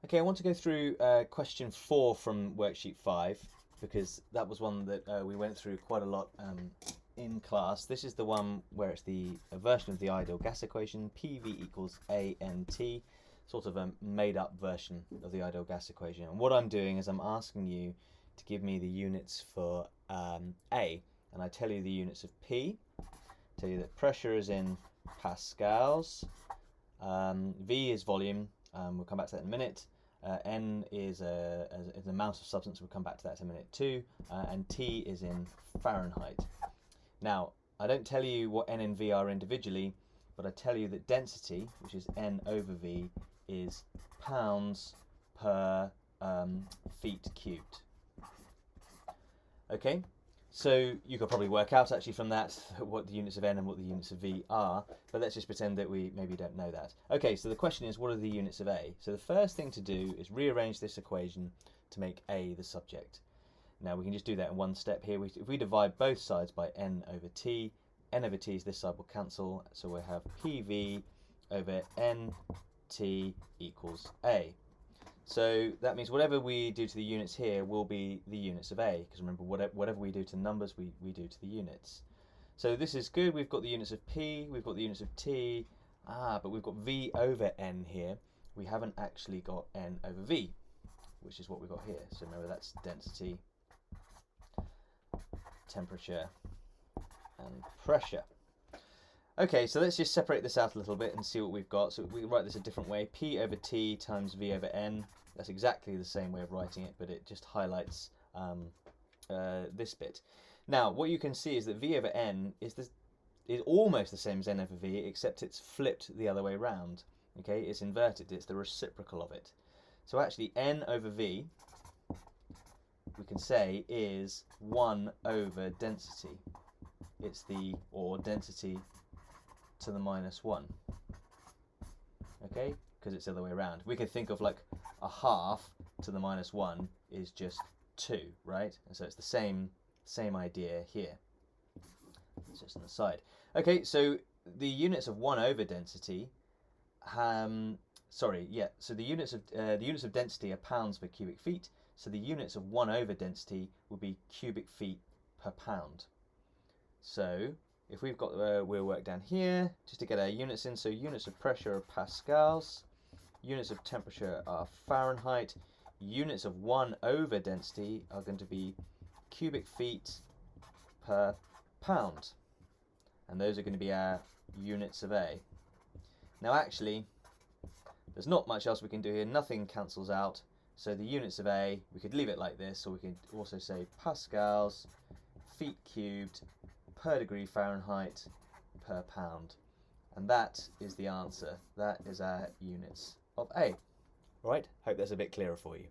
Okay, I want to go through question 4 from worksheet 5 because that was one that we went through quite a lot in class. This is the one where it's the version of the ideal gas equation, PV equals ANT, sort of a made-up version of the ideal gas equation. And what I'm doing is I'm asking you to give me the units for A, and I tell you the units of P, tell you that pressure is in pascals, V is volume, we'll come back to that in a minute. N is an amount of substance, we'll come back to that in a minute too, and T is in Fahrenheit. Now, I don't tell you what N and V are individually, but I tell you that density, which is N over V, is pounds per feet cubed. Okay, so you could probably work out actually from that what the units of N and what the units of V are, but let's just pretend that we maybe don't know that. Okay, so the question is, what are the units of A? So the first thing to do is rearrange this equation to make A the subject. Now we can just do that in one step here. If we divide both sides by N over T is this side will cancel, so we'll have PV over NT equals A. So that means whatever we do to the units here will be the units of A, because remember, whatever we do to numbers, we do to the units. So this is good. We've got the units of P, we've got the units of T, but we've got V over N here. We haven't actually got N over V, which is what we've got here. So remember, that's density, temperature, and pressure. Okay, so let's just separate this out a little bit and see what we've got. So we can write this a different way. P over T times V over N. That's exactly the same way of writing it, but it just highlights this bit. Now, what you can see is that V over N is almost the same as N over V, except it's flipped the other way around. Okay, it's inverted. It's the reciprocal of it. So actually, N over V, we can say, is 1 over density. It's or density to the minus 1, okay, because it's the other way around. We could think of like a half to the minus 1 is just 2, right? And so it's the same idea here. It's just on the side. Okay, so the units of 1 over density, so the units of density are pounds per cubic feet, so the units of 1 over density would be cubic feet per pound. So if we've got, we'll work down here just to get our units in. So units of pressure are pascals, units of temperature are Fahrenheit, units of 1 over density are going to be cubic feet per pound. And those are going to be our units of A. Now actually, there's not much else we can do here. Nothing cancels out. So the units of A, we could leave it like this, or we could also say pascals, feet cubed, per degree Fahrenheit per pound, and that is the answer. That is our units of A. All right, hope that's a bit clearer for you.